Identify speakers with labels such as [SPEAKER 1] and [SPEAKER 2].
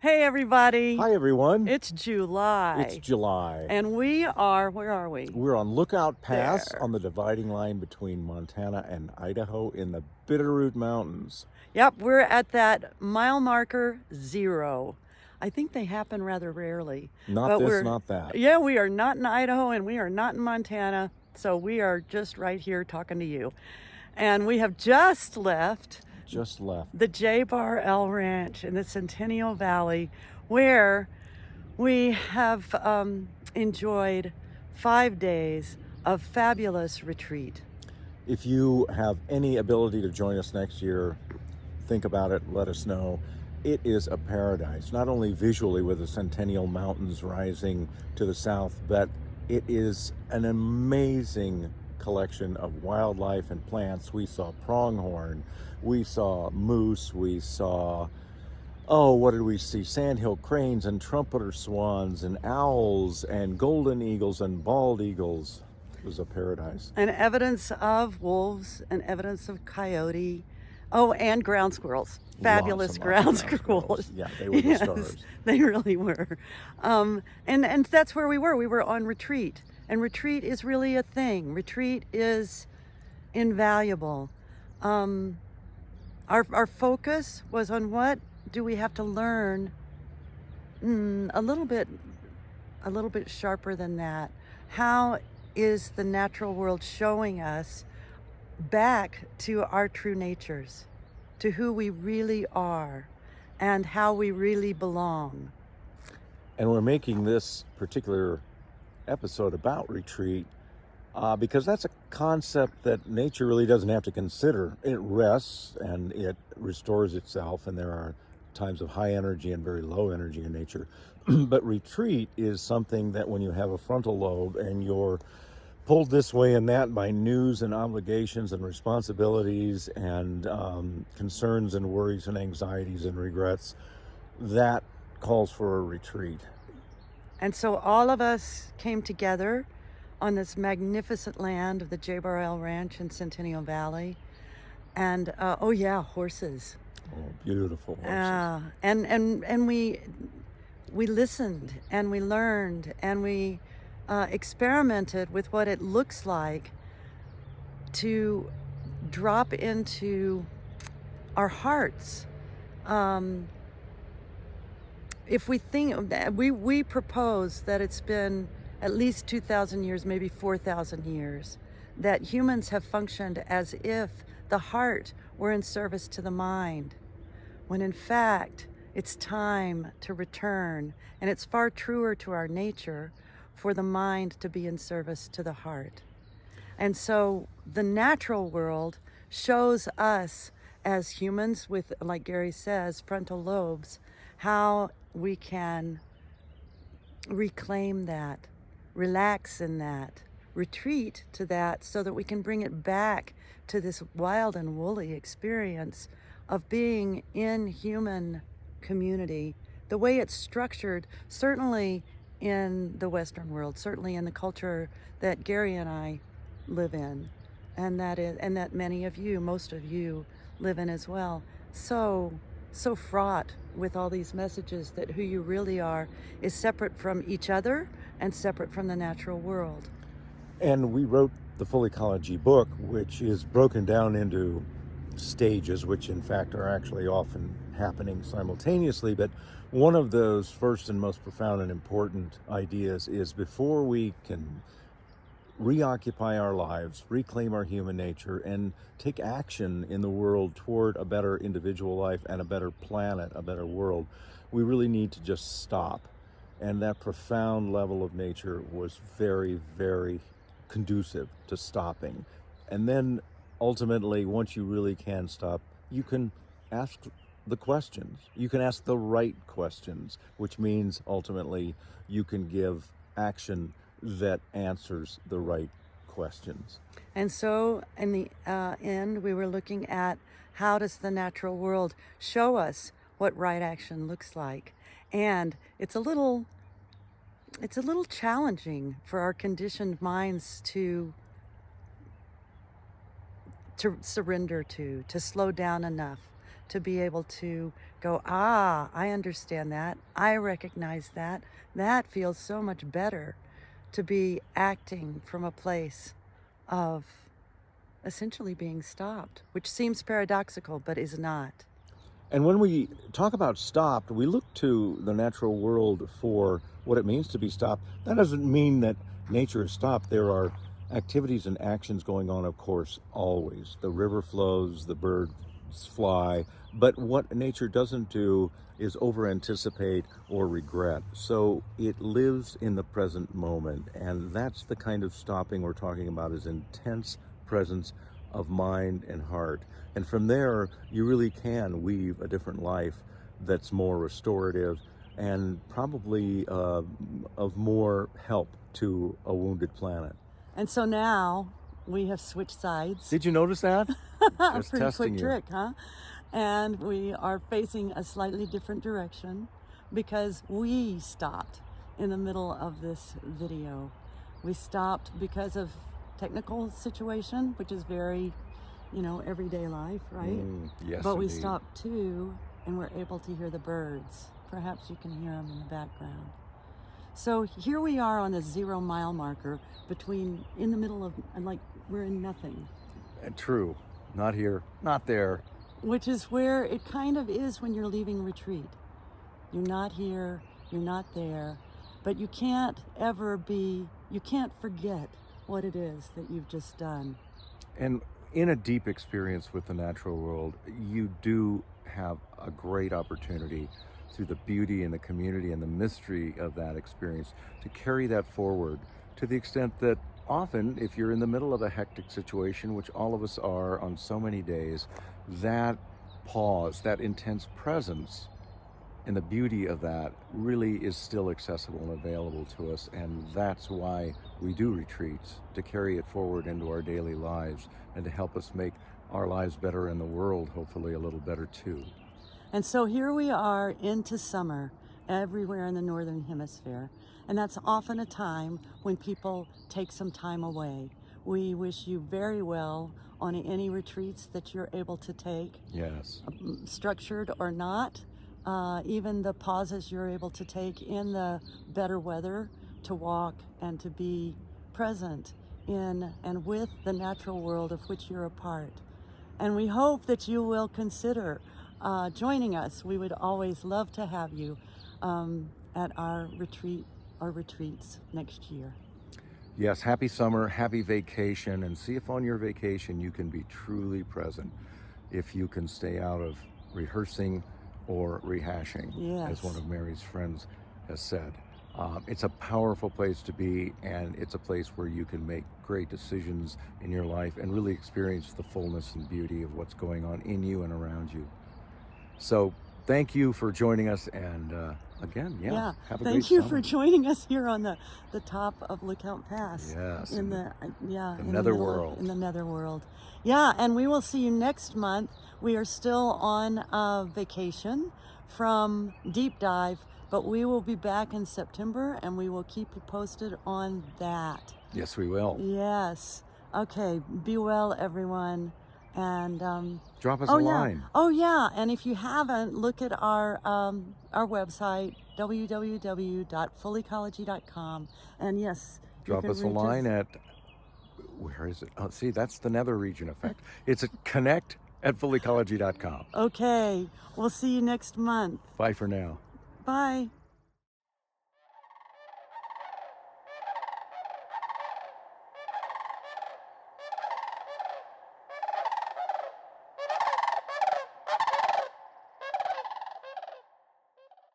[SPEAKER 1] Hey, everybody.
[SPEAKER 2] Hi, everyone.
[SPEAKER 1] It's July.
[SPEAKER 2] It's July.
[SPEAKER 1] And we are, where are we?
[SPEAKER 2] We're on Lookout Pass
[SPEAKER 1] There.
[SPEAKER 2] on the dividing line between Montana and Idaho in the Bitterroot Mountains.
[SPEAKER 1] Yep, we're at that mile marker 0. I think they happen rather rarely.
[SPEAKER 2] Not this, not that.
[SPEAKER 1] Yeah, we are not in Idaho and we are not in Montana. So we are just right here talking to you. And we have just left the J-Bar L Ranch in the Centennial Valley, where we have enjoyed 5 days of fabulous retreat.
[SPEAKER 2] If you have any ability to join us next year, think about it, let us know. It is a paradise, not only visually with the Centennial Mountains rising to the south, but it is an amazing collection of wildlife and plants. We saw pronghorn, we saw moose, we saw, what did we see? Sandhill cranes and trumpeter swans and owls and golden eagles and bald eagles. It was a paradise.
[SPEAKER 1] And evidence of wolves and evidence of coyote. Oh, and ground squirrels. Fabulous ground squirrels.
[SPEAKER 2] Yeah, they were the stars.
[SPEAKER 1] They really were. And that's where we were. We were on retreat. And retreat is really a thing. Retreat is invaluable. Our focus was on what do we have to learn a little bit sharper than that. How is the natural world showing us back to our true natures, to who we really are and how we really belong?
[SPEAKER 2] And we're making this particular episode about retreat because that's a concept that nature really doesn't have to consider. It rests and it restores itself, and there are times of high energy and very low energy in nature. But retreat is something that when you have a frontal lobe and you're pulled this way and that by news and obligations and responsibilities and concerns and worries and anxieties and regrets, that calls for a retreat.
[SPEAKER 1] And so all of us came together on this magnificent land of the J-Bar L Ranch in Centennial Valley. And, horses.
[SPEAKER 2] Oh, beautiful horses.
[SPEAKER 1] And we listened and we learned and we experimented with what it looks like to drop into our hearts. If we think that we propose that it's been at least 2,000 years, maybe 4,000 years, that humans have functioned as if the heart were in service to the mind, when in fact it's time to return, and it's far truer to our nature for the mind to be in service to the heart. And so the natural world shows us as humans with, like Gary says, frontal lobes, how we can reclaim that, relax in that, retreat to that, so that we can bring it back to this wild and woolly experience of being in human community, the way it's structured, certainly in the Western world, certainly in the culture that Gary and I live in, and that many of you, most of you, live in as well. So fraught with all these messages that who you really are is separate from each other and separate from the natural world.
[SPEAKER 2] And we wrote the Full Ecology book, which is broken down into stages, which in fact are actually often happening simultaneously. But one of those first and most profound and important ideas is before we can reoccupy our lives, reclaim our human nature, and take action in the world toward a better individual life and a better planet, a better world, we really need to just stop. And that profound level of nature was very, very conducive to stopping. And then ultimately, once you really can stop, you can ask the questions. You can ask the right questions, which means ultimately you can give action that answers the right questions.
[SPEAKER 1] And so in the end, we were looking at how does the natural world show us what right action looks like. And it's a little challenging for our conditioned minds to surrender to slow down enough to be able to go, ah, I understand that. I recognize that. That feels so much better to be acting from a place of essentially being stopped, which seems paradoxical, but is not.
[SPEAKER 2] And when we talk about stopped, we look to the natural world for what it means to be stopped. That doesn't mean that nature is stopped. There are activities and actions going on, of course, always. The river flows, the birds fly, but what nature doesn't do is over anticipate or regret. So it lives in the present moment, and that's the kind of stopping we're talking about, is intense presence of mind and heart. And from there, you really can weave a different life that's more restorative and probably of more help to a wounded planet.
[SPEAKER 1] And so now we have switched sides.
[SPEAKER 2] Did you notice that? Just
[SPEAKER 1] Pretty
[SPEAKER 2] testing
[SPEAKER 1] quick
[SPEAKER 2] you.
[SPEAKER 1] trick, huh? And we are facing a slightly different direction because we stopped in the middle of this video. We stopped because of technical situation, which is very, everyday life, right?
[SPEAKER 2] Yes,
[SPEAKER 1] but we
[SPEAKER 2] indeed.
[SPEAKER 1] stopped too, and we're able to hear the birds. Perhaps you can hear them in the background. So here we are on the 0 mile marker in the middle of, like, we're in nothing.
[SPEAKER 2] True. Not here, not there.
[SPEAKER 1] Which is where it kind of is when you're leaving retreat. You're not here, you're not there, but you can't forget what it is that you've just done.
[SPEAKER 2] And in a deep experience with the natural world, you do have a great opportunity through the beauty and the community and the mystery of that experience to carry that forward, to the extent that often, if you're in the middle of a hectic situation, which all of us are on so many days, that pause, that intense presence, and the beauty of that really is still accessible and available to us. And that's why we do retreats, to carry it forward into our daily lives and to help us make our lives better and the world hopefully a little better too.
[SPEAKER 1] And so here we are into summer everywhere in the Northern Hemisphere. And that's often a time when people take some time away. We wish you very well on any retreats that you're able to take.
[SPEAKER 2] Yes.
[SPEAKER 1] Structured or not, even the pauses you're able to take in the better weather to walk and to be present in and with the natural world of which you're a part. And we hope that you will consider joining us. We would always love to have you at our retreats next year.
[SPEAKER 2] Yes, happy summer, happy vacation, and see if on your vacation you can be truly present, if you can stay out of rehearsing or rehashing,
[SPEAKER 1] Yes.
[SPEAKER 2] as one of Mary's friends has said. It's a powerful place to be, and it's a place where you can make great decisions in your life and really experience the fullness and beauty of what's going on in you and around you. So thank you for joining us, and again, have a great summer.
[SPEAKER 1] Thank you for joining us here on the top of Lookout Pass.
[SPEAKER 2] Yes,
[SPEAKER 1] in the
[SPEAKER 2] netherworld.
[SPEAKER 1] In the netherworld. Yeah, and we will see you next month. We are still on vacation from Deep Dive, but we will be back in September, and we will keep you posted on that.
[SPEAKER 2] Yes, we will.
[SPEAKER 1] Yes. Okay. Be well, everyone. And
[SPEAKER 2] drop us a line.
[SPEAKER 1] Oh yeah, and if you haven't, look at our website, www.fullecology.com, and yes,
[SPEAKER 2] drop us a line at, where is it? Oh, see, that's the nether region effect. It's at connect@fullecology.com.
[SPEAKER 1] Okay, we'll see you next month.
[SPEAKER 2] Bye for now.
[SPEAKER 1] Bye.